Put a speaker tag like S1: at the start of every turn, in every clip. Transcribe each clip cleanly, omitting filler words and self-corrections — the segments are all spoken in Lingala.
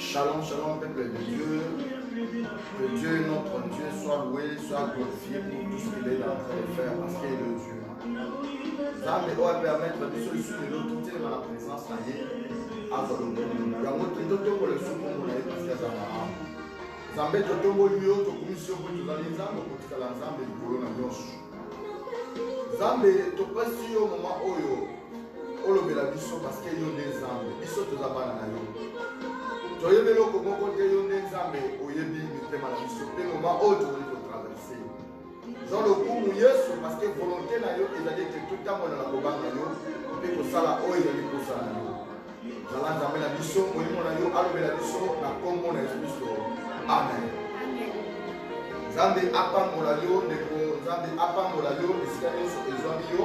S1: Shalom, shalom, peuple de Dieu. Que Dieu, notre Dieu, soit loué, soit glorifié pour tout ce qu'il est en train de faire parce qu'il est le Dieu. Zambe doit permettre de solutions de l'autre côté dans la présence de Dieu. Zambe totombo liyo tokumisio po tozali nzambe kotikala nzambe likolo na nyonso. Zambe topesi yo moma oyo olobela biso parce que yo nde nzambe biso toza bana na yo. Toyebi eloko moko te yo nde nzambe oyebi mitema na biso mpe moma oyo tozali kotraverse. Jean lokumu Yesu parce que volonté na yo ezali ke totambola na kobanga yo mpe kosala oyo ezali kosala na yo. Zala nzambe na biso molimo na yo alobela biso na kombo na Yesu Kristo. Amen. Nzambe apambola yo ndeko nzambe apambola yo esika nyonso ezwami yo.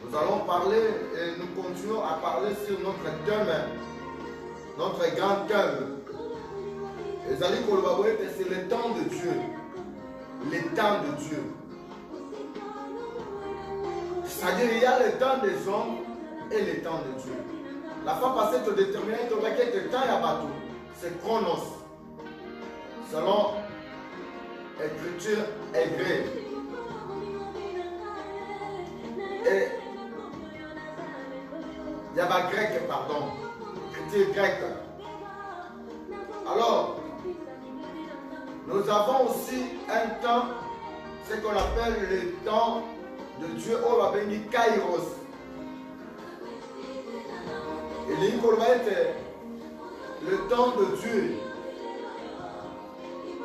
S1: Nous allons parler et nous continuons à parler sur notre thème, notre grand thème. Ezali koloba boye c'est le temps de Dieu. Le temps de Dieu. C'est-à-dire il y a le temps des hommes et le temps de Dieu. La fois passée, tu déterminais que le temps y a bateau. C'est chronos. Selon l'écriture hébraïque. Et il y a pas grec, pardon. Écriture grecque. Alors, nous avons aussi un temps, ce qu'on appelle le temps de Dieu, on l'appelle Kairos. Et le temps de Dieu.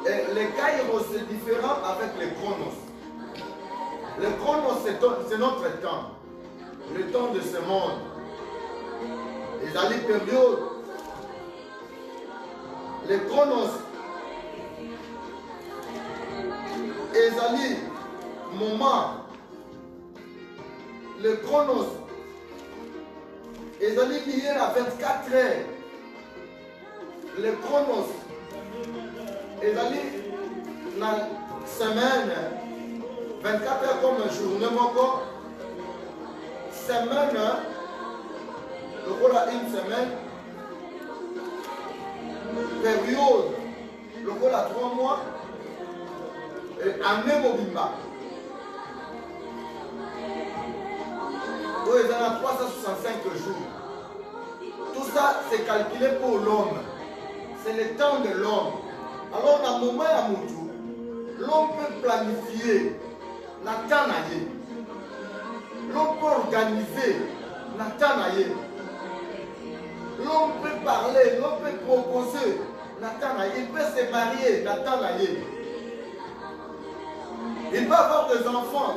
S1: Et le Kairos c'est différent avec le Chronos. Le Chronos c'est notre temps. Le temps de ce monde. Les alliés périodes. Le Chronos. Les alliés moments. Le Chronos. Les alliés liés à 24 heures. Le Chronos. Les alliés la semaine. 24 heures comme un journée, mon semaine, le rôle à une semaine, période, le rôle à 3 mois, et année mobimba. Donc, il y en a 365 jours. Tout ça, c'est calculé pour l'homme. C'est le temps de l'homme. Alors, dans le moment à Moutou, l'homme peut planifier. L'homme peut organiser. L'homme peut parler. L'homme peut proposer. Il peut se marier. Il peut avoir des enfants.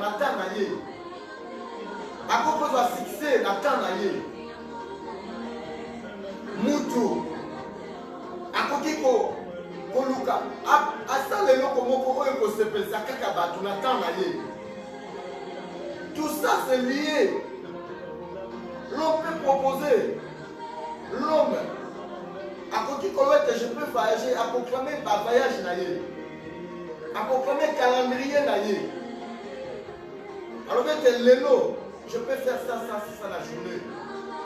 S1: À cause de succès. Moutou. À cause Koluka, asa lelo komoko oyo ko sepelisa kaka batu na temps na ye. Tout ça c'est lié. L'homme peut proposer. L'homme a côté que je peux voyager, a proclamer ma voyage na ye. A proclamer calendrier na ye. Alors que lelo, je peux faire ça la journée.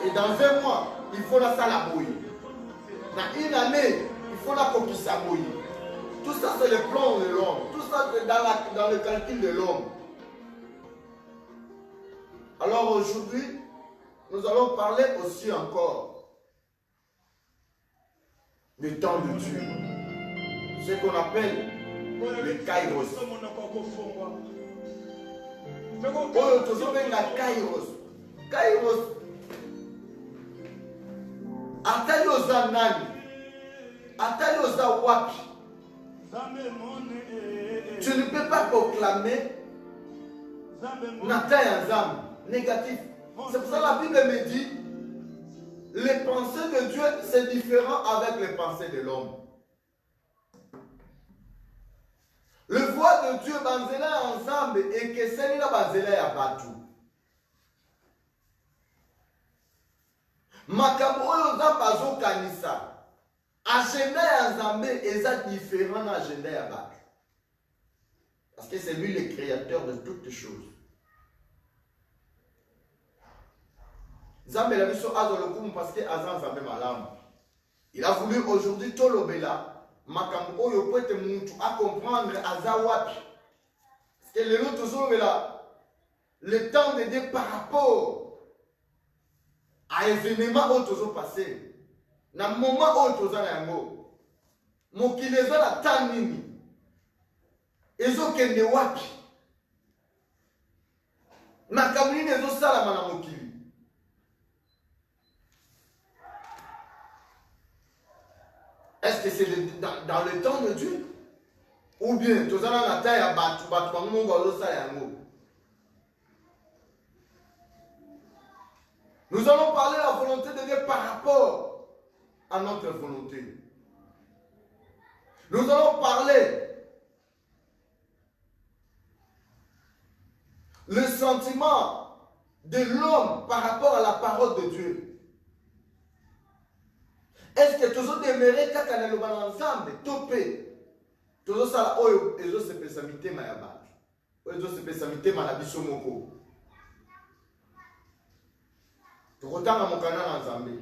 S1: Et dans 1 mois, il faut la salle à bouillir. Dans une année, il faut la coquille sabouille. Tout ça, c'est le plan de l'homme. Tout ça, c'est dans le calcul de l'homme. Alors aujourd'hui, nous allons parler aussi encore du temps de Dieu. Ce qu'on appelle le Kairos. Kairos. Tu ne peux pas proclamer négatif. C'est pour ça que la Bible me dit les pensées de Dieu c'est différent avec les pensées de l'homme. Le voix de Dieu banzela ensemble et que c'est la banzela ya batu. Makabo oyo bazo kanisa. Agenda ya Nzambe est différent de l'agenda ya batu. Parce que c'est lui le créateur de toutes choses. Nzambe la biso azo lokumu parce que azan Nzambe malamu. Il a voulu aujourd'hui tolobela makambo oyo peut être mutu à comprendre azawapi. Parce que les autres tozolobela le temps de Dieu par rapport à événement oyo tozo passé. Na moment oyo toza na yango. Mokili eza na temps nini? Ezokende wapi? Makambo nini ezosalama na mokili? Est-ce que c'est dans le temps de Dieu? Ou bien, tout ça dans la taille à battre, nous allons parler de la volonté de Dieu par rapport à notre volonté. Nous allons parler le sentiment de l'homme par rapport à la parole de Dieu. Est-ce que toujours demeurer quand on est le bon ensemble, topé, toujours ça, oh, et je sais pas ça mité ma yaba, oh, je sais pas ça mité ma labiso moko. Tu retournes à mon canal ensemble.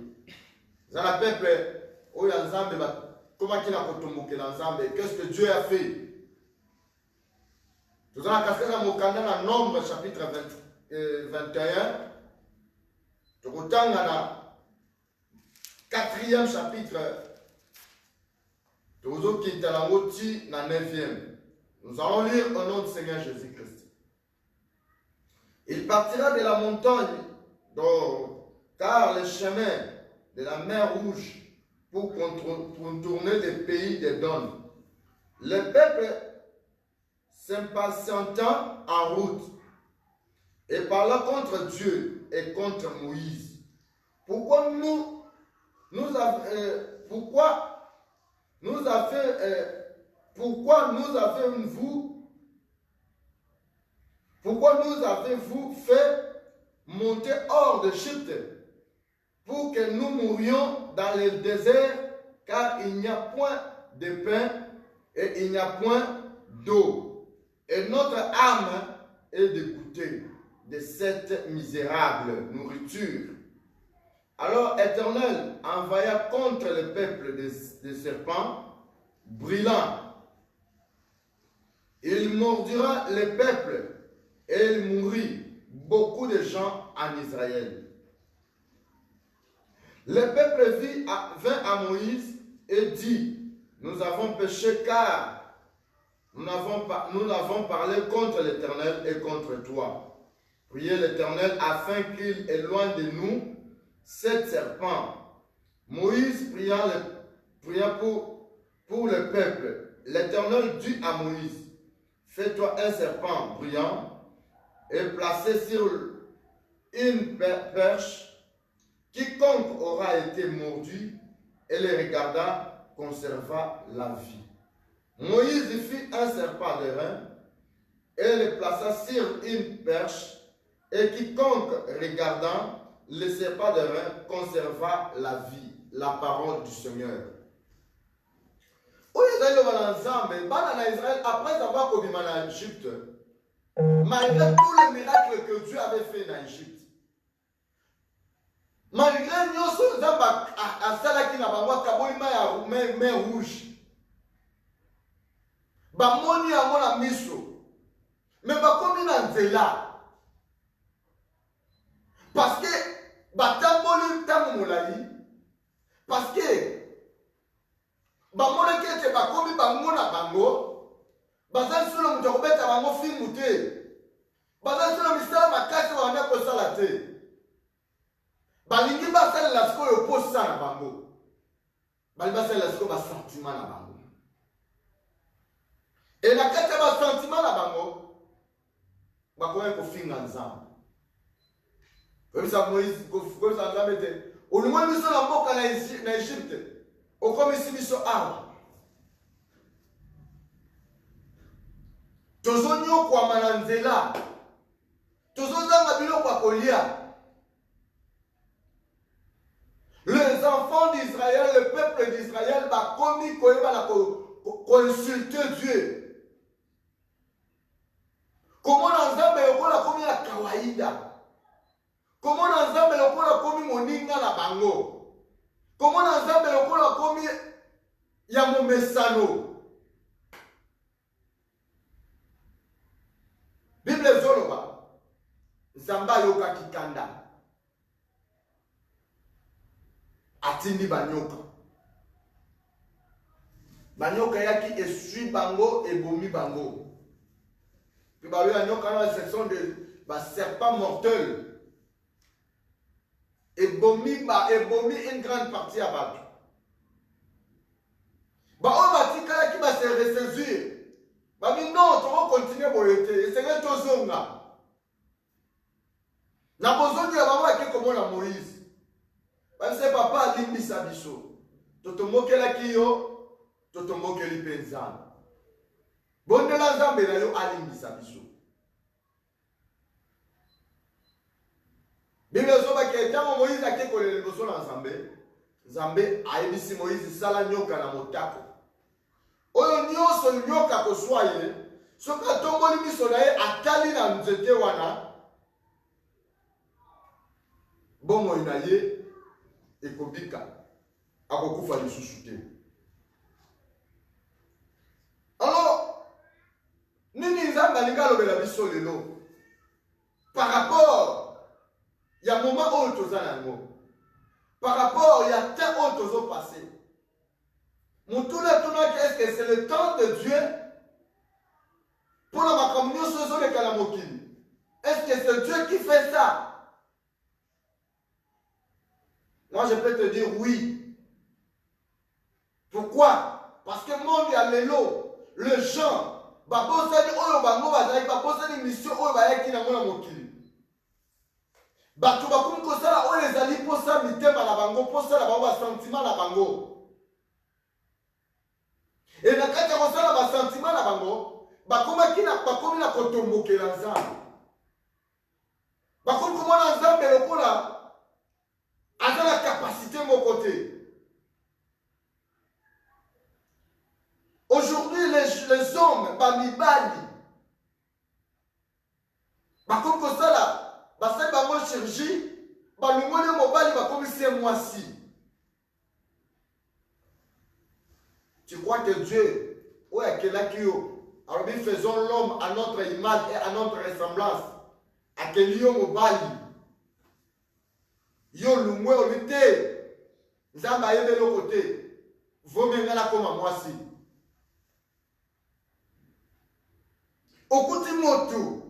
S1: Dans la peuple, oh, ensemble, comment qu'il a retomboqué ensemble? Qu'est-ce que Dieu a fait? Nous allons casser dans mon canal en Nombre chapitre 21. Tu retournes à la 4e chapitre, nous allons lire au nom du Seigneur Jésus-Christ. Il partira de la montagne, car le chemin de la mer Rouge pour contourner les pays des Dônes. Le peuple s'impatientant en route et parla contre Dieu et contre Moïse. Pourquoi nous avez-vous fait monter hors d'Égypte pour que nous mourions dans le désert, car il n'y a point de pain et il n'y a point d'eau, et notre âme est dégoûtée de cette misérable nourriture. Alors Éternel envoya contre le peuple des serpents brûlants. Il mordira le peuple et il mourut beaucoup de gens en Israël. Le peuple vint à Moïse et dit, nous avons péché car nous avons parlé contre l'Éternel et contre toi. Priez l'Éternel afin qu'il éloigne de nous cet serpent. Moïse pria pour le peuple. L'Éternel dit à Moïse, fais-toi un serpent brillant et placé sur une perche. Quiconque aura été mordu et le regarda conserva la vie. Moïse fit un serpent de rein et le plaça sur une perche, et quiconque regardant le serpent de rein conserva la vie, la parole du Seigneur. Après avoir commis en Égypte, malgré tous les miracles que Dieu avait fait en Égypte, malgré nous à Salaki na bango kaboima ya mer rouge, bamoni yango na miso, mais bakomi na nzela. Parce que batamboli ntango molai, parce que bamonaki ete bakomi bango na bango, baza lisusu moto akobeta bango filmu te, baza lisusu misala makasi banda kosala te. Balingi basalela sikoyo posa na bango, balingi basalela sikoyo basentiment na bango, et na kati ya basentiment na bango bakomi kofinga nzambe. Koyebisa Moïse, koyebisa Nzambe te, olingoli biso na mboka na Égypte, okomisi biso awa. Tozonyokwama na nzela, tozozanga biloko ya kolia. Les enfants d'Israël, le peuple d'Israël, bakomi koyeba na insulter Dieu. Comment Nzambe yokola komi ya kawaida? Comment Nzambe lokola komi moninga na bango? Comment Nzambe lokola komi mesano. Bible zoloba. Zamba yoka kikanda. Atindi banyoka. Banyoka yaki esui bango et bomi bango. Puis banyoka dans la section de serpent mortel. Et bomi une grande partie à battre. On va dire qu'il va se ressaisir. Non, tu vas continuer à boiter. C'est un tozonga. Na bozongi ya maman qui comme la Moïse. C'est papa limbi sabiso. Totomoke la kiyo, totomoke li penzana. Bonde la zambe na yo alimbi sabiso. Bible zoba ke tango Moïse ake kolele boso na Nzambe. Nzambe ayebisi Moïse sala nyoka na motako. Oyo nyonso nyoka koswa ye, soka tomboli miso na ye atali na nzete wana. Bongo ina ye ekobika akokufa lisusu te. Alors nini Nzambe alingi alobela biso lelo par rapport ya moment oyo toza nango, par rapport ya temps oyo tozopasse. Mutule tunaki est-ce que c'est le temps de Dieu pour la makambo nyonso ezoleka na mokili? Est-ce que c'est Dieu qui fait ça? Moi, je peux te dire oui. Pourquoi? Parce que le monde y a l'élo, le gens, babosani oyo bango bazali, babosani mission oyo bayaki nango na mokili. Bato bakomi kosala oyo ezali posa mitema na bango, posa na bango sentiment na bango. Et na kati ya kosala sentiment na bango, bakomi na kotombokela Nzambe. Bakomi komona Nzambe lokola a la capacité de mon côté. Aujourd'hui, les hommes, Bamibali, comme ça là, c'est une chirurgie, le mobile va commencer moi-ci. Tu crois que Dieu, ouais, que là qui alors nous faisons l'homme à notre image et à notre ressemblance. À quel lieu mobile? Yo lumwe olite Nzamba yebe lo côté vomengala comme moi si okuti motu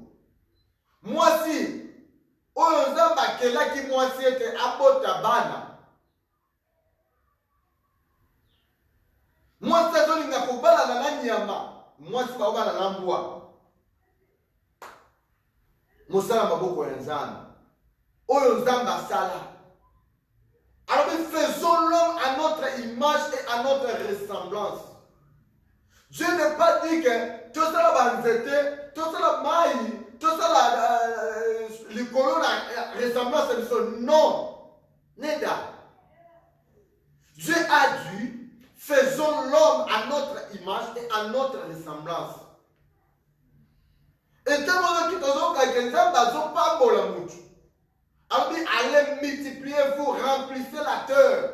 S1: moi si oyo Nzamba kela ki moi si ete abota bana moi si zolinga kobala na nyama moi si baoba na mbwa mosala maboko ya Nzamba oyo Nzamba sala. Alors nous faisons l'homme à notre image et à notre ressemblance. Dieu n'est pas dit que tout ça va nous aider, tout ça va maï, tout ça va les colons la ressemblance. Non, neda. Dieu a dit, faisons l'homme à notre image et à notre ressemblance. Et quand on a dit que Nzamba pas bon la mouche. Allez multipliez-vous, remplissez la terre.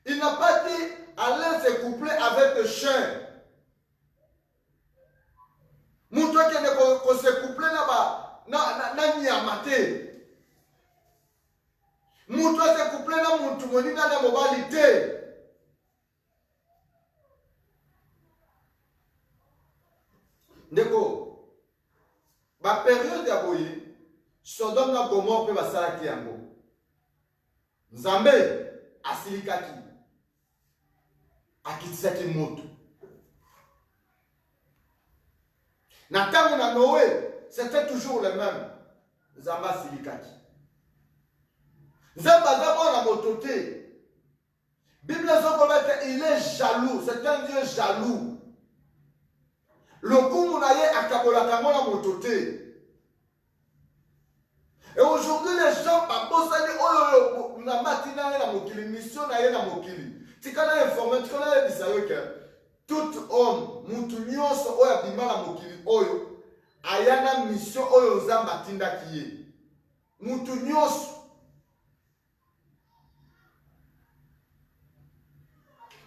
S1: Il n'a pas dit allez se coupler avec le chien. Moutou qui ne se couple na nyamate. Moutou se couple na moutou moni na mobilité. Ndeko, ba période ya boye Sodome na Gomorrhe pe basalaki yango. Nzambe asilikaki. Akitisaki moto. Na tango na Noé, c'était toujours le même. Nzambe asilikaki. Nzambe azaba na moto te. Bible zokomete il est jaloux, c'est un Dieu jaloux. Lokumu na ye akabolaka na moto te. Et aujourd'hui, les gens, on a matina na mokili, mission na ye na mokili. Tu connais informé, tu connais les que tout homme, mutu nyonso oyo abima na mokili oyo, ayana mission oyo Nzambe atindaki ye. Mutu nyonso.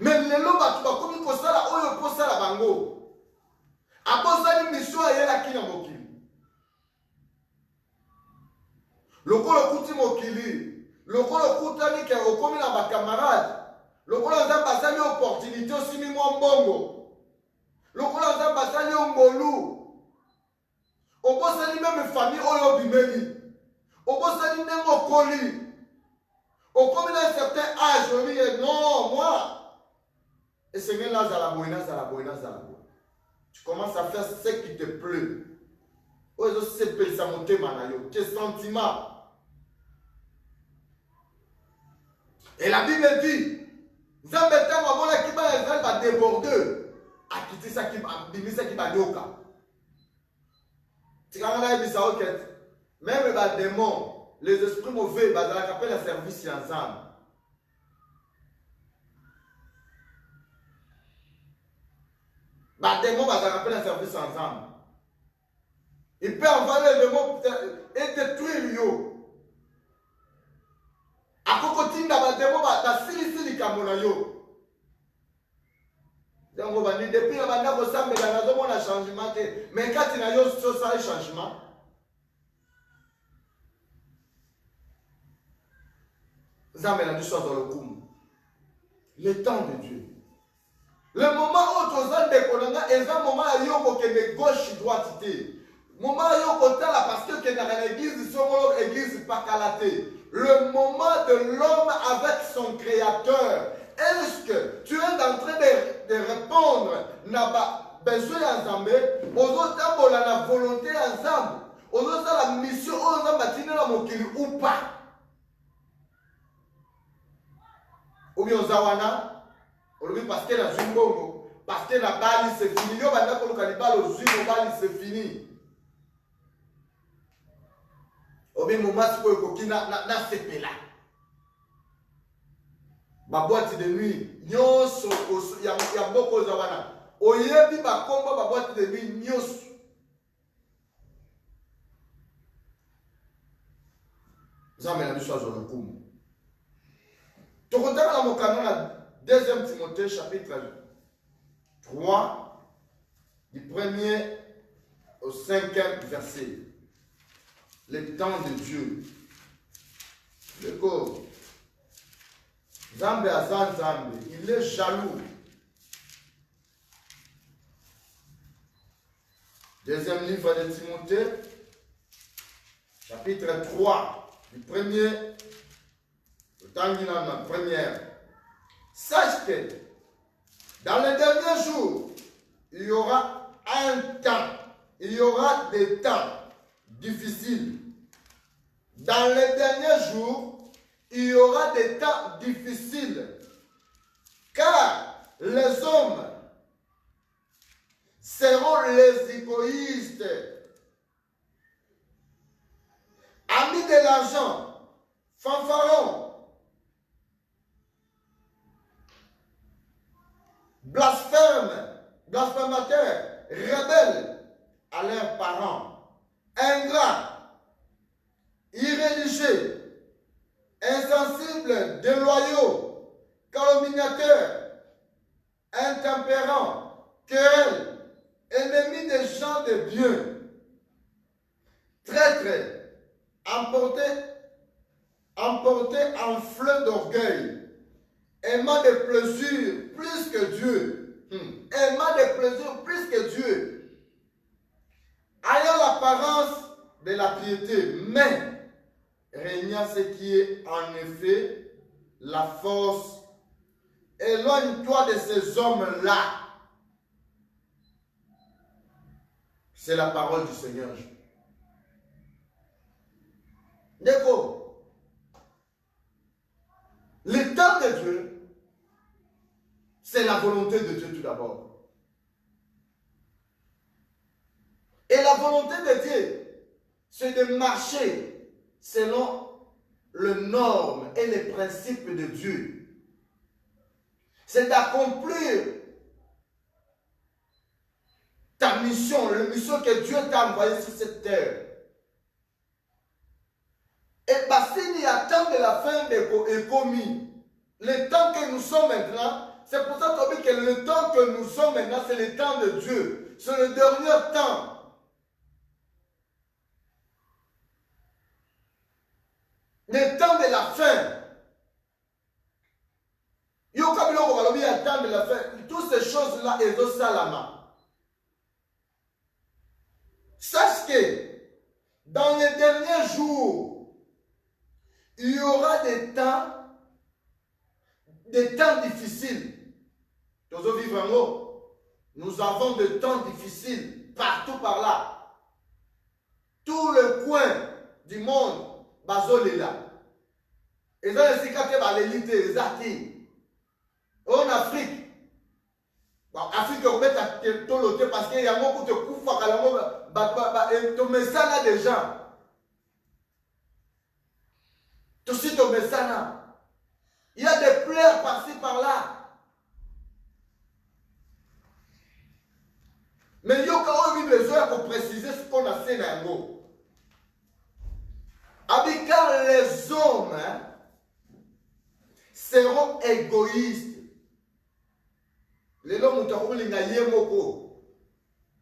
S1: Mais lelo bato bakomi pour ça la bango. Après ça, une mission à yela qui n'a mokili. Lokolo kuti mokili. Lokolo kutani ke okomi na ba camarade. Lokolo za basali opportunité aussi mi mo mbongo. Lokolo za basali ngolu. Obosali même famille oyo bimeli. Obosali nengo koli. Okomi na un certain âge, on dit non, moi. Et c'est bien là, zalaboina. Tu commences à faire ce qui te plaît. Oyo sepe sa motema na yo, tes sentiments. Et la Bible dit, Zambeta mabona ki ba Israël va déborder. A quitter ça qui bimisa qui ba yoka. Tikanga ebisa oket. Même les démons, les esprits mauvais, bah la rappelle la service ensemble. Bah démons, bah la rappelle la service ensemble. Il peut envoyer les démons et détruire yo. A kokotinda ba démons ba sili kamona yo. Donc on dit depuis la banda ko sambela na zo mona changement mais quand il y a yo so ça changement. Le temps de Dieu. Le moment où tu as décollé, est un moment où tu as gauche droite. Le moment où tu as parce que tu es dans l'église, c'est l'église pas calaté. Le moment de l'homme avec son créateur. Est-ce que tu es en train de répondre n'a pas besoin ensemble, aux autres la volonté ensemble, aux autres la mission, aux autres ou pas? Ou bien Zawana, parce que la Zumbongo, parce que la balle c'est fini. Yo banda ko kanibal au Zumbo balle c'est fini. Au même moment c'est ko kina na sepela. Ma boîte de nuit, nyonso ya boko Zawana. Oyebi ba komba ba boîte de nuit nyonso. Zamela biso azolo kumu. Tu regardes dans mon canon, 2 Timothée chapitre 3, du 1er au 5e verset. Le temps de Dieu. Le corps. Zambe Azan Zambe, il est jaloux. 2e livre de Timothée, chapitre 3, du 1er la première. Sache que dans les derniers jours, il y aura un temps, il y aura des temps difficiles. Dans les derniers jours, il y aura des temps difficiles. Car les hommes seront les égoïstes, amis de l'argent, fanfarons, blasphémateurs, rebelles à leurs parents, ingrats, irréligieux, insensibles, déloyaux, calomniateurs, intempérants, querelles, ennemis des gens de bien, traîtres, emportés en fleuve d'orgueil, aimant des plaisirs plus que Dieu. Aimant des plaisirs plus que Dieu. Ayant l'apparence de la piété, mais régnant ce qui est en effet la force. Éloigne-toi de ces hommes-là. C'est la parole du Seigneur. D'accord. Le temps de Dieu, c'est la volonté de Dieu tout d'abord. Et la volonté de Dieu, c'est de marcher selon les normes et les principes de Dieu. C'est d'accomplir ta mission, la mission que Dieu t'a envoyée sur cette terre. Et parce qu'il y a tant de la fin est commis. Le temps que nous sommes maintenant, C'est pour ça que le temps que nous sommes maintenant, c'est le temps de Dieu. C'est le dernier temps. Le temps de la fin. Le temps de la fin. Toutes ces choses-là, elles ont ça la main. Sache que dans les derniers jours, il y aura des temps difficiles. Nous avons des temps difficiles partout par là. Tout le coin du monde, bazolela. Et dans les l'élite, les artistes. En Afrique, Afrique, on met à te parce qu'il y a un moment où tu coupes tu mets ça là des gens. Tu sais, tu mets ça là. Il y a des pleurs par-ci par-là. Mais il y a quand même besoin pour préciser ce qu'on a fait dans le mot. Car les hommes seront égoïstes. Les hommes ont yemoko.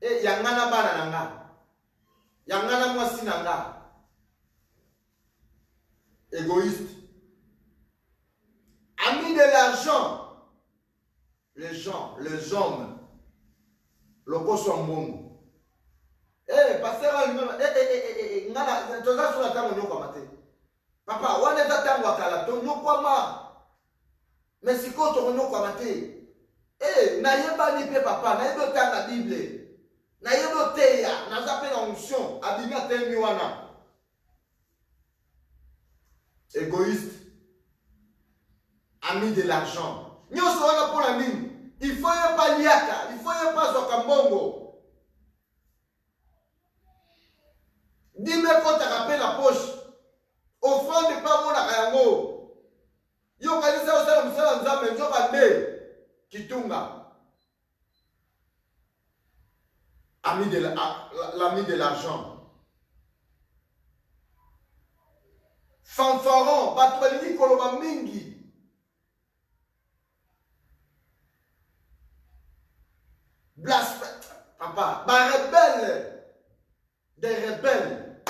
S1: Et yangana bana nanga. Yangana mwasi nanga. Égoïste. Amis de l'argent. Les hommes. Le poisson mbongo. Pasteur, ngana, toza sur la table nyoko mate. Papa, wane za tango akala to nyoko ma. Mais si ko to nyoko mate. Na yeba ni pe papa, na yeba tanga Bible. Na yeba teya, na zape na onction, abimi atemi wana. Égoïste. Ami de l'argent. Nyoso wana pour la mine. Il faut y pas liaka, il faut y pas zokambongo. Dis-moi quand tu rappelles la poche. Offrande pas mon akayango. Yo kanisa osala musala nzambe njo bande kitunga. L'ami de l'argent. Fanfaron, batwalini koloba mingi. Blasphème. Papa, rebelle. Des rebelles.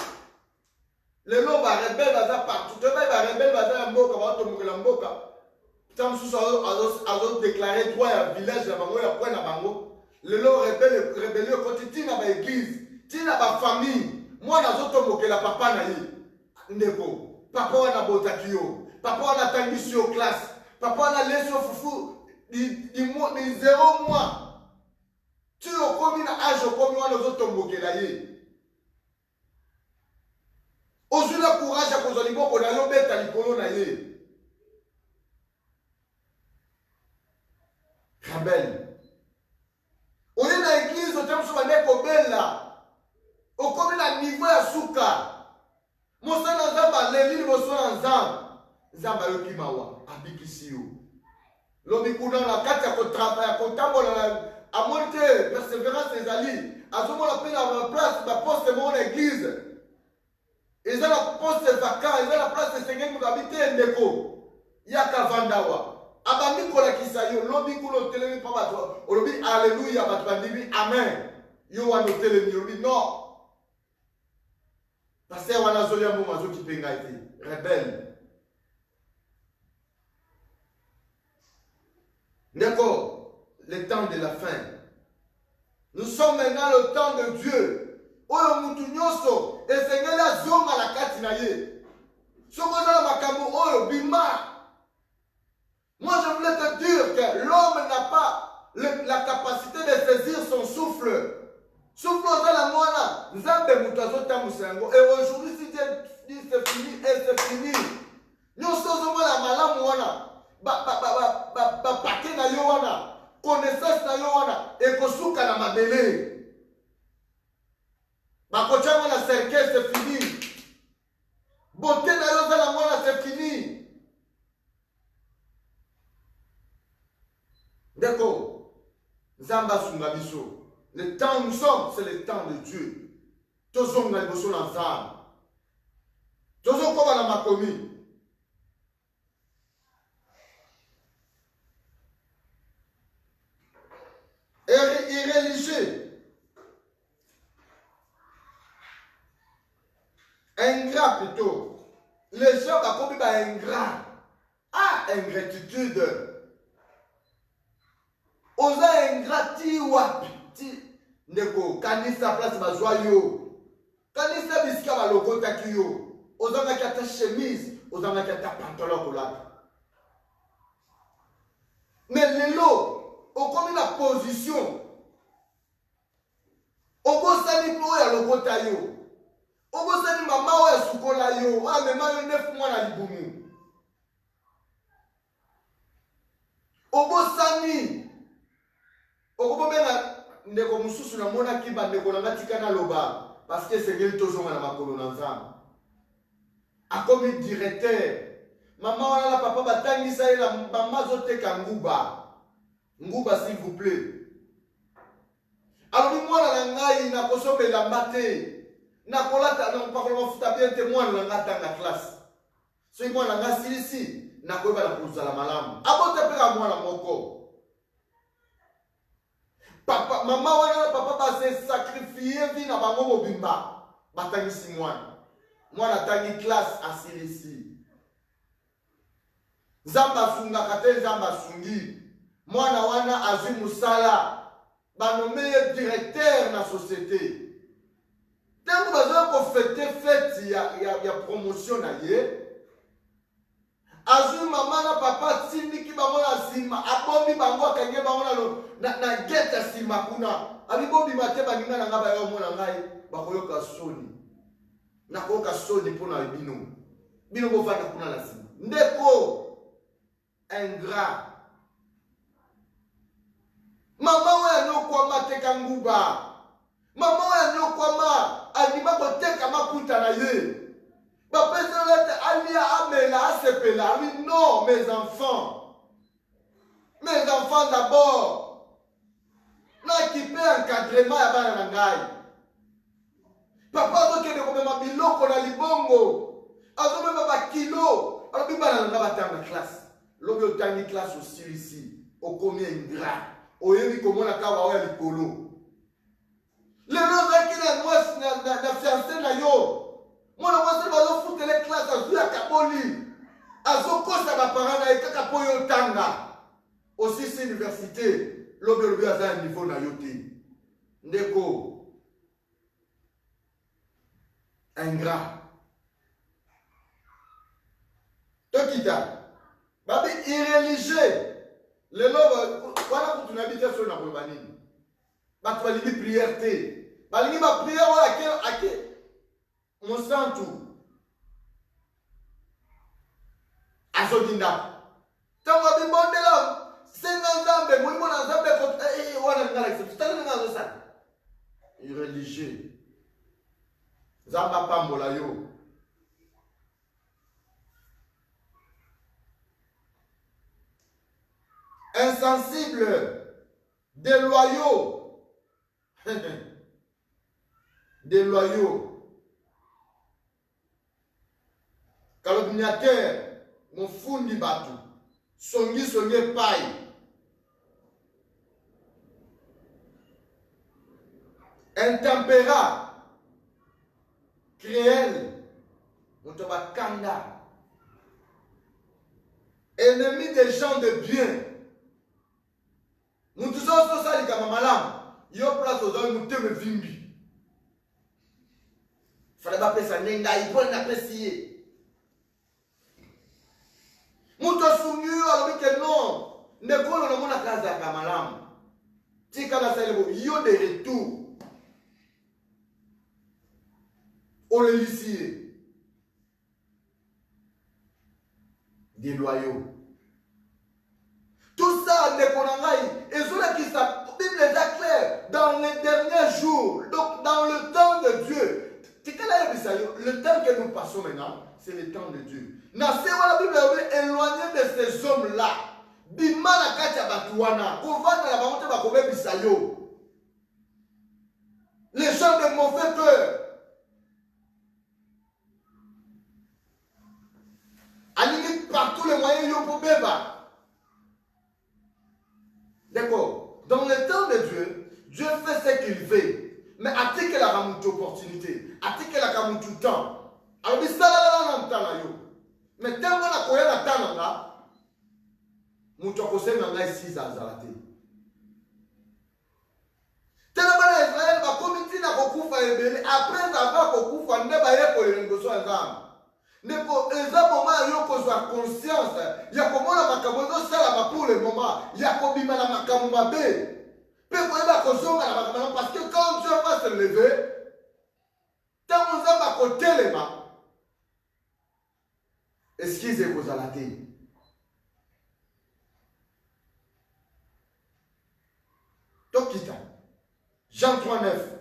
S1: Les lots rebelles baza partout. Les rebelles baza la mboka, va tomber la mboka. Tant sous a déclaré trois villages la bango ya point na bango. Les lots rebelles quand tu na ba église, tu na ba famille. Moi na zo tomber la papa na yi. Ndeko. Papa wana botaki yo. Papa wana tangisi yo classe. Papa wana laisse yo fufu di 0 mois. Tu as commis un âge comme moi, nous autres tomboqués. Aujourd'hui, le courage à cause de l'Ibo, qu'on a eu bête à l'Ipolo. Rebelle. On est dans l'église, on est sur la belle là. On commet un niveau à Souka. Mon sang en Zamba, les lignes vont en Zamba. Zamba le Kimawa, Abikisio. L'homme qui dans la carte, il travaille, il travaille. À monter, persévérance des alliés. À ce moment, la peine à la place, la poste de mon église. Ils ont la poste vacant, ils ont la place de Seigneur pour habiter Ndeko. Yaka Vandawa. Abami kola kisayo, lobi kulo telemi pa batwa. Olobi alléluia batwandibi amen. Yo wano telemi, olobi non. Parce que wana zolia mo mazo ki penga ite. Rebelle. Ndeko. Le temps de la fin. Nous sommes maintenant le temps de Dieu. Oyo mutu nyoso esengela zonga la kati na ye. Sokoza makambo oyo bima. Moi je voulais te dire que l'homme n'a pas la capacité de saisir son souffle. Souffle dans la moana. Nzambe mutu azota musango. Et aujourd'hui si Dieu dit c'est fini et c'est fini. Nyoso zonga la malamu wana. Ba pake na yo wana. Connaissance na yo wana ekosuka na mabele. Bakocha wana cercueil c'est fini. Beauté na yo zala mwana c'est fini. D'accord. Zamba sunga biso. Le temps où nous sommes, c'est le temps de Dieu. Tozonga liboso na Nzambe. Tozokoma na makomi. irreligieux. Ingrat plutôt. Les gens qui ont ingrat. Ah, ingratitude. Osa ingrati wapi. Ndeko, kanisa place bazwa yo. Kanisa bisika balokota ki yo. Osa ngaki chemise, osa ngaki pantalon kolaka. Mais lelo, au comme la position, au beau sani pour ya lokota yo, au beau sani maman ou ya sukola yo, ah mais ma yo 9 mois na libumu. Au beau sani, au beau mena ndeko mususu na mona kiba ndeko na ngatika na loba, parce que c'est ngeli tozonga na makolo na nzambe. A comme directeur. Maman wana la papa batangisa la maman zoteka nguba. Nguba s'il vous plaît. Alors moi na ngai na kosombe la mate. Na kolata na pakolo mafuta bien te moi na ngata na classe. So moi na ngasi ici na koba na kuzala malamu. Abote peka moi na moko. Papa maman wana papa ba se sacrifier vie na bango mobimba. Batangisi moi. Moi na tangi classe asili ici. Zamba sunga kate zamba sungi. Mwana wana azwi musala. Banomeye directeur na société. Tango bazo ko fête ya promotion na ye. Azwi mama na papa tindiki bango na sima. Abombi bango akange bango na gate ya sima kuna. Abibombi mate baninga na ngaba yo mona ngai. Bakoyoka soni. Na koyoka soni pona bino. Bino ko fata kuna na sima. Ndeko ingrat. Maman wa no kwama teka nguba. Maman wa no kwama anima ko teka makuta na ye. Ba pesolete alia amela asepela. Oui non mes enfants. Mes enfants d'abord. Na kipe encadrement ya bana na ngai. Papa doke de komema biloko na libongo. Azomema ba kilo. Alors bibana na batanga classe. Lobi otangi classe aussi ici, au combien ingrat, au yebi comment la kawa wa likolo. Le nom qui na moi na fiancé na yo. Moi na moi c'est bazo foutre les classes à la kaboli. Azo kosa ba parana na ekaka po yo tanga. Aussi c'est université, lobi aza niveau na yo te. Ndeko ingrat. Tokita. Babi irreligieux. Les lois, voilà pour tu habites sur la Romanine. Bah tu vas dire prière té. Bah il va prier à quel mon sang tout. Azodinda. Tant que tu bonnes là, c'est un zambe, moi mon zambe contre voilà le gars c'est tout le ça. Irreligieux. Zamba pambola yo. Insensibles, déloyaux, déloyaux, calomniateurs, mon fundi batu, songi paille, intempérat, cruel, mon kanda, ennemi des gens de bien. Nous tous sommes ça, les gamamalam. Yo place aux hommes, nous te me vimbi. Fallait pas penser à Nenga, il faut l'apprécier. Nous te souvenons, alors que non, ne connaissons pas la case à Gamalam. Si quand on yo de retour au lycée, des loyaux. Tout ça, et cela qui la Bible est claire, dans les derniers jours, donc dans le temps de Dieu, le temps que nous passons maintenant, c'est le temps de Dieu. La Bible est éloignée de ces hommes-là. Bimana kacha batuana, kovana la bamonte bakobe bisayo. Les gens de mauvais cœur. Aligné par tous les moyens yo pour beba. D'accord. Dans le temps de Dieu, la mutu opportunité. Atikela ka mutu temps. Alors bisala na temps yo. Mais tant na koya na temps nga mutu akosenga ngai 6 azala te. Tena bana Israël ba komiti na kokufa ebele après avoir kokufa nde ba ye ko yengoso nzambe. Ndipo eza moment yo kozwa conscience ya komona makambo ezosala pour le moment ya kobima na makambo mabe. Pe koyeba kozonga na makambo parce que quand Dieu va se lever tango nzambe akotelema eskize ekozala te. Tokita Jean 3:9.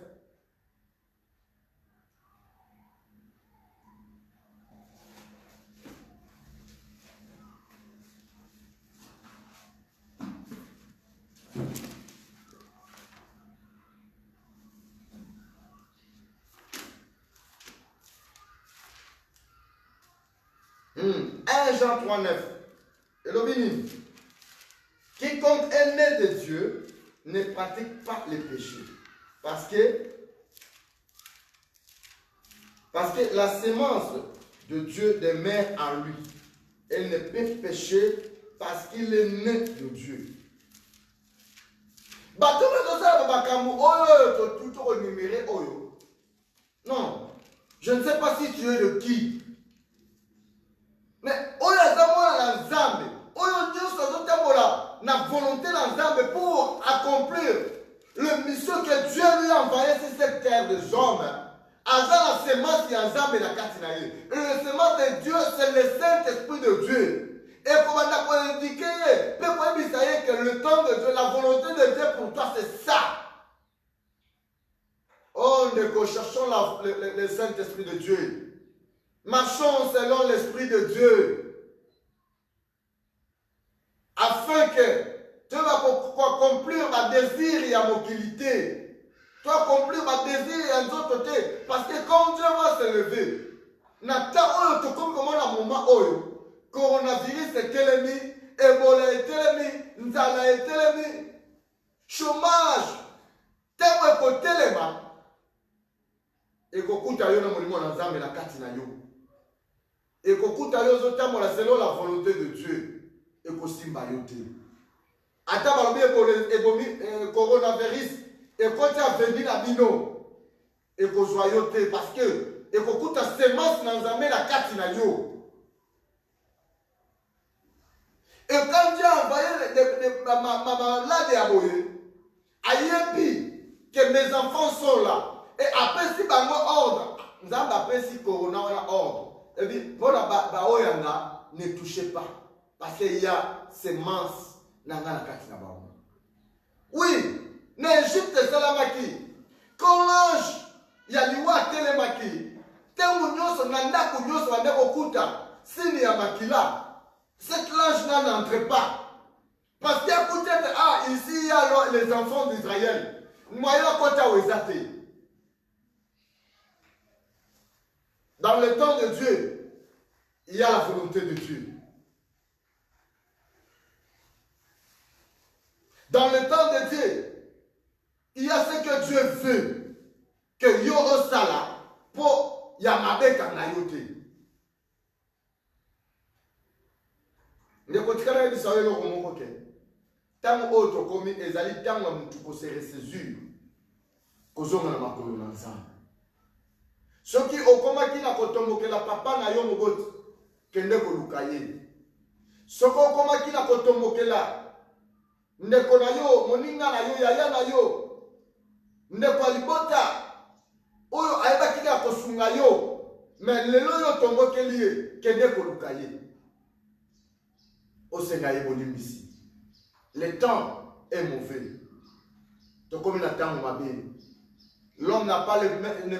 S1: Hmm. 1 Jean 3:9. Et le béni. Quiconque est né de Dieu ne pratique pas les péchés. Parce que la sémence de Dieu demeure en lui. Elle ne peut pécher parce qu'il est né de Dieu. Non, je ne sais pas si tu es de qui. Mais la volonté d'Anzambe pour accomplir le mission que Dieu lui a envoyé sur cette terre des hommes. La sémence d'Anzambe la Katinaï. Et le sémence de Dieu, c'est le Saint-Esprit de Dieu. Et pour indiquer que le temps de Dieu, la volonté de Dieu pour toi, c'est ça. Oh, nous cherchons le Saint-Esprit de Dieu. Marchons selon l'Esprit de Dieu. Afin que tu vas accomplir ma désir et ma mobilité. Tu vas accomplir ma désir et un autre côté. Parce que quand Dieu va se lever, coronavirus est telemi, Ebola est telemi, Nzala est telemi, chômage, tellement que telema. Et kokuta yo na molimo na Nzambe na kati na yo. Et kokuta yo zotamola selon la volonté de Dieu. Et kosimba yo te. Ata balobi ebomi coronavirus et quand tu as venu na bino et kozwa yo te parce que et kokuta semence na Nzambe na kati na yo. Et quand Dieu a envoyé ma malade à Boye, ayebi que mes enfants sont là. Et après si bango ordre, nous avons appris si corona a ordre. Et puis, voilà, baoyanga ne touchez pas. Parce qu'il y a semence dans la carte. Oui, l'Égypte c'est la maquille. Quand l'ange, il y a l'Iwa télémaquille. Tant qu'on nanda kunyoso ande okuta, s'il y a maquilla, cette l'ange n'entre pas. Parce qu'il y a peut-être, ici il y a les enfants d'Israël. Moi, il y a kota ouezate. Dans le temps de Dieu, il y a la volonté de Dieu. Dans le temps de Dieu, il y a ce que Dieu veut. Que yo osala pour yamabe kanayote. Ndekotikana yebi sawe lo komokoke. Tango oto komi ezali tango mutu ko se resezure. Kozonga na makolo na Nzambe. Soki okomaki na kotombokela papa na yo moboti kende koluka ye. Soko okomaki na kotombokela ndeko na yo, moninga na yo, yaya na yo, ndeko alibota oyo ayebaki na kosunga yo, mais lelo yo tombokeli ye kende koluka ye. Osenga ye bolimbisi. Le temps est mauvais. Tokomi na tango mabe. L'homme n'a pas le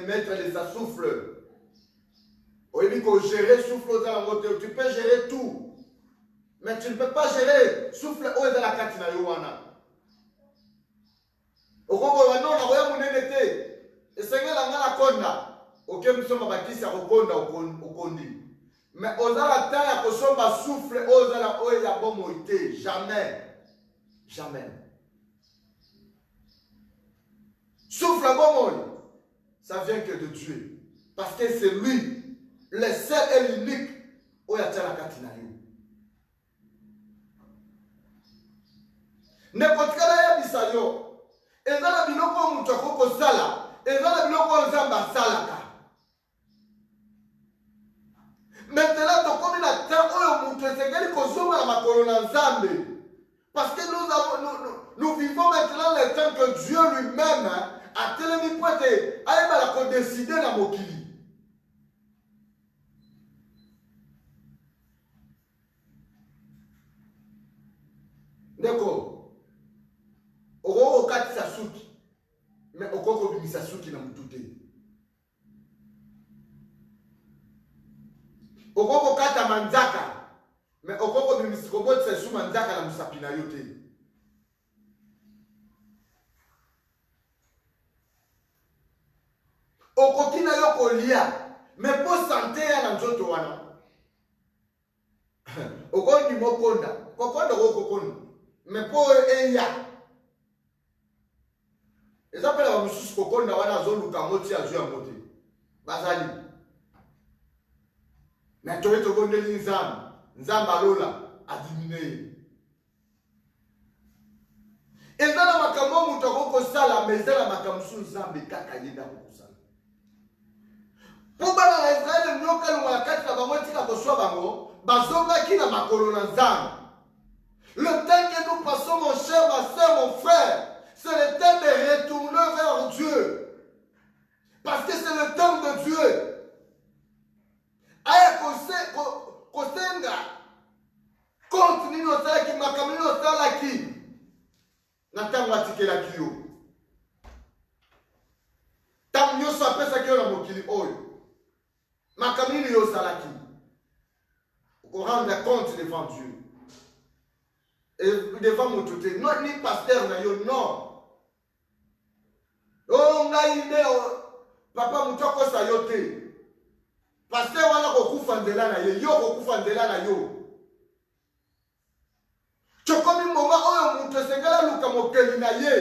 S1: maître les assouffles. Il faut gérer souffle aux alentours. Tu peux gérer tout. Mais tu ne peux pas gérer souffle aux de la katina yowana. Au Congo, non, on a un été. Et c'est la konda. Ok, nous sommes bâtis à Okonda au Kondi. Mais aux alentours, il faut que souffle aux alentours. Il y a bon moïté. Jamais. Jamais. Souffle à bon moïté. ça vient que de Dieu. Parce que c'est lui, le seul et l'unique, où il y a la katinayo. N'importe quel bisayo, et dans la biloko mutako sala, et dans la biloko zamba salaka. Maintenant, donc, comme il a parce que nous vivons maintenant le temps que Dieu lui-même a tellement prêté à décider dans Mokili. D'accord. Au cas de Sasuki, mais au cas de Sasuki n'a pas tout. Okoko kata manzaka mais okoko bimisikobo tsesu manzaka na musapina yote okoki na yo kolia mais po santé ya na nzoto wana okoni mokonda kokonda kokonda mais po eya ezapela ba mususu kokonda wana zoluka moti azu ya moti bazali na toye tokondeli nzambe alola adimine ezala makambo mutu akokosala mais ezala makambo su nzambe kaka yenda kokosala mpo bana na Israele nyoka longwa na kati na bango etika koswa bango bazongaki na makolo na nzambe. Le temps que nous passons, mon cher, ma soeur, mon frère, c'est le temps de retourner vers Dieu, parce que c'est le temps de Dieu. Aya kosenga compte nini osalaki makambo nini osalaki na ntango atikelaki yo ntango nyonso apesaki yo na mokili oyo makambo nini yo osalaki okorendre compte devant Dieu et devant moto te non ni pasteur na yo non o ngai nde papa moto akosa yo te pasteur wana kokufa nzela na ye yo kokufa nzela na yo chokomi moma oyo moto esengela luka mokeli na ye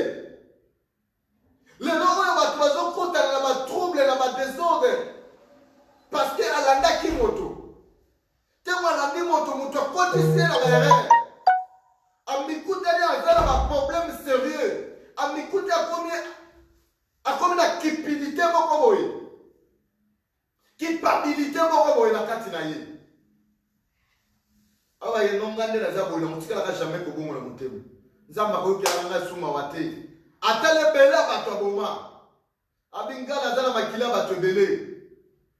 S1: lelo oyo bato bazokutana na batrouble na badésordre parce que alandaki moto ntango alandi moto moto akotisi na baerreur amikutani aza na baproblème sérieux amikuti akomi na cupidité moko boye kipabilité moko boye na kati na ye awa ye nonga nde naza boye na motikalaka jamais kobongola motema nzambe akoyokelaka ngai suma wa te atala ebele ya bato aboma abingala aza na makili ya bato ebele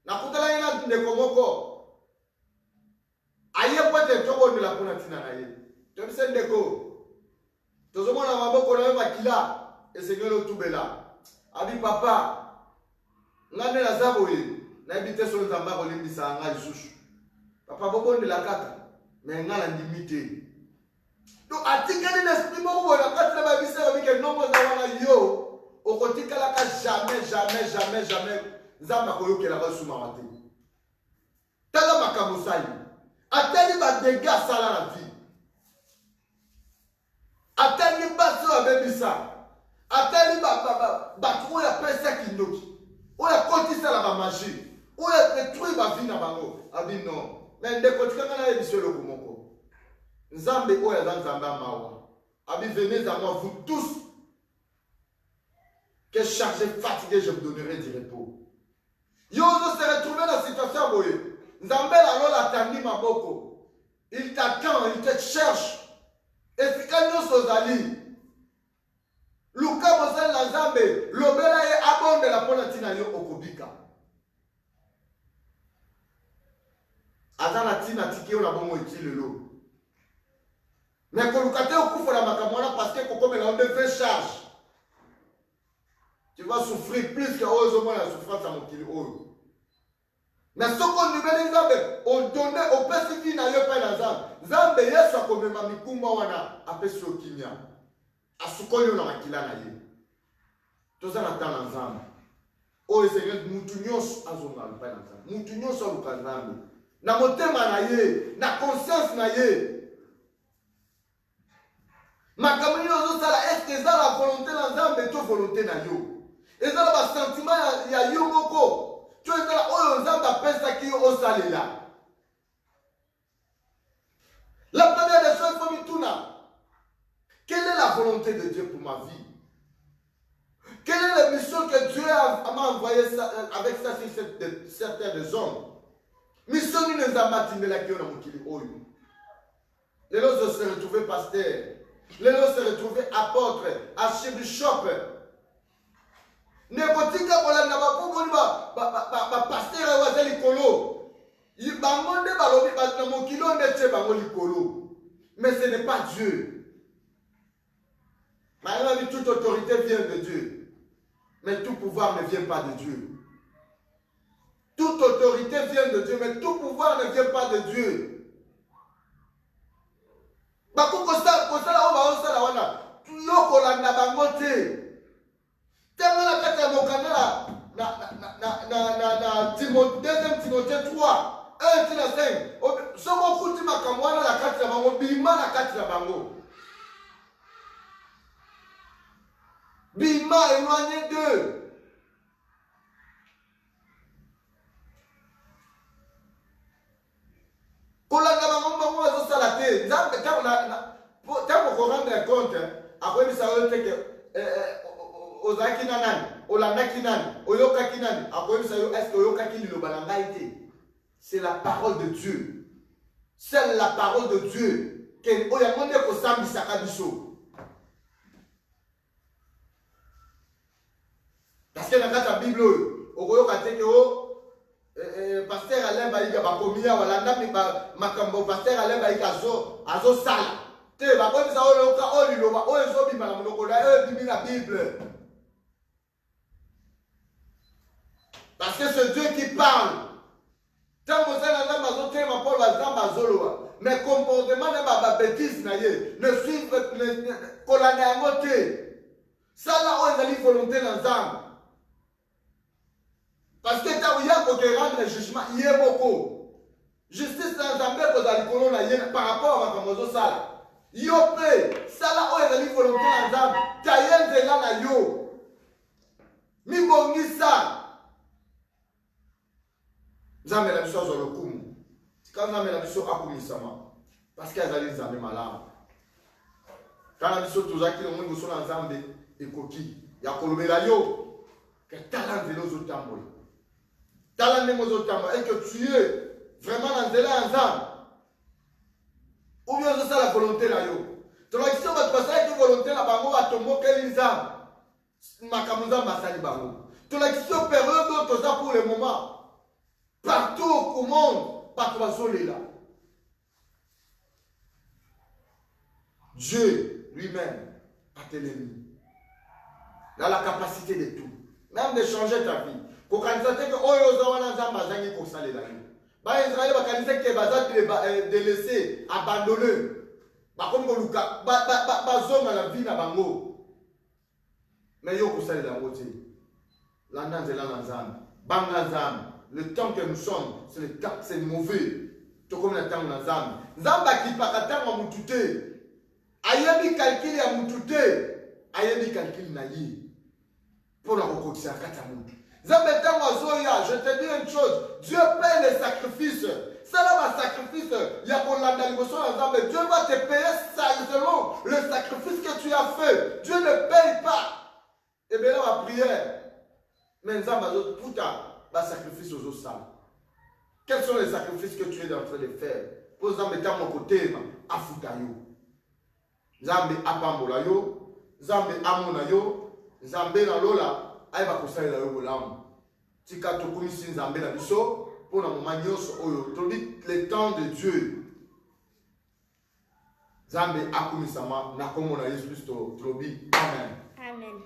S1: nakutalaki na ndeko moko aye po ete tobondela mpona ntina na ye tobise ndeko tozomona maboko na yo makila esengeli otubela abi papa nga nde naza boye nayebi te so nzambe akolimbisa nga lisusu papa bobondela kaka me nga na ndimi te donc atikali na esprit moko boye na kati na babisa babike nongo eza wana yo okotikalaka jamais nzambe akoyokelaka sumaka te tala makambo sali atali badega asala na vie atali basi oyo abebisa atali bato oyo apesaki ndoki oyo akotisala bamagie oyo adetruire bavi na bango abi non me ndeko tikanga na yebiso eloko moko nzambe oyo aza nzambe amawa abi venez à moi vous tous que chargé fatigué je vous donnerai du repos yo ozo se retrouver dans situation boye nzambe lalola atandi maboko il t'attend il te cherche esika nyonso ozali luka mosali na nzambe lobela ye abondela mpo na ntina yo okobika aza na ntina tiki yo na bongo eti lelo me koluka te okufa na makambo wana parce que kokomela yo nde vrai charge tu vas souffrir plus que oyo ozomona na souffrance ya mokili oyo mais soki ondimeli nzambe odonde opesi vi na yo mpe na nzambe nzambe yesu akomema mikumba wana apesi yo kimia asukoli yo na makila na ye toza na ntan na nzambe oyo esengeli mutu nyonso azonga mpai na nzambe mutu nyonso aluka nzambe na motema na ye na conscience na ye makambo nini ozosala eske eza na volonté na nzambe to volonté na yo eza na sentiment ya yo moko to ezala oyo nzambe apesaki yo osalela. La première des choses, il faut mituna. Quelle est la volonté de Dieu pour ma vie? Quelle est la mission que Dieu m'a envoyée avec ça sur certains hommes? Mission ni nzamba tindela ki yo na mokili oyo. Les autres se retrouvaient pasteur. Les autres se retrouvaient apôtre, archibishop. Nekotika kolanda bakongoli ba pasteur wa likolo. Bangonde balobi ba mokili onde bango likolo. Mais ce n'est pas Dieu. Maintenant, toute autorité vient de Dieu. Mais tout pouvoir ne vient pas de Dieu. Toute autorité vient de Dieu, mais tout pouvoir ne vient pas de Dieu. Deuxième Timothée 3, 1-5. Bima éloigné d'eux. Kolanga bango salate. Tant qu'on rendre compte, après ça veut dire que ozaki nanani, olanda kinani, oyoka kinani, après ça est-ce que oyoka kini lo balanga été. C'est la parole de Dieu. C'est la parole de Dieu. Que oyamonde ko sambisa kabiso. Parce que dans la Bible, pasteur Alain Baïga bakomia wala ndami makambo pasteur Alain Baïga azo sala. Te ba ko bisa oloka oliloba oyo zo bima na monoko na bimi la Bible. Parce que c'est Dieu qui parle. Tant que ça n'a pas besoin de Paul bazamba zoloa. Mais comportement de ba bêtise na ye ne suivre kolana ngote. Ça là on a la volonté dans âme. Parce que quand il y a pour rendre le jugement, il y a beaucoup. Justice dans un peu par rapport à Kamozo Sala. Yopé, Sala o ezali volonté na Nzambe, tayenze la na yo. Mi bongisa. Nzambe la biso zo lokumu. Quand Nzambe la biso akumisama, parce que ezali Nzambe malamu. Quand la biso tozaki le monde so na Nzambe ekoki, ya kolobela yo que talent de nos otambola. Talent de nos otambola et que tu es vraiment dans Nzambe. Ou bien c'est ça la volonté là yo. Tu vas dire que passer que volonté là bango va tomber quel Nzambe. Makamuza masali bango. Tu vas dire période d'autres ça pour le moment. Partout au monde, partout là. Dieu lui-même a t'élevé. Il a la capacité de tout. Même de changer ta vie. Quand tu sais que Oyo Zawana Zamba Zangi pour ça les là. Bah Israël va canaliser que bazat de laisser abandonner. Bah comme Luka, bah zone à la vie na bango. Mais yo pour ça les là côté. L'andan de l'anzam, bangazam. Le temps que nous sommes, c'est le temps, c'est mauvais. Tout comme le temps de l'anzam. Zamba qui pakata wa mutute. Ayebi calcul ya mutute. Ayebi calcul na yi. Pour la recourir à Katamouk. Je te dis une chose, Dieu paye les sacrifices. Ça là, un sacrifice, il y a pour la négociation ensemble. Dieu va te payer selon le sacrifice que tu as fait. Dieu ne paye pas. Et bien là, la prière. Mais nous avons tout un sacrifice aux autres salles. Quels sont les sacrifices que tu es en train de faire? Pour nous mettre à mon côté, à Foutayo. Zambe Apambolayo, Zambe Amonayo. Nzambe na lola aiba kosalela yo bolamu tika tokomisi Nzambe na biso pona moment nyonso oyo tobi le temps de Dieu Nzambe akumisama na kombo na Yesu Kristo tobi amen.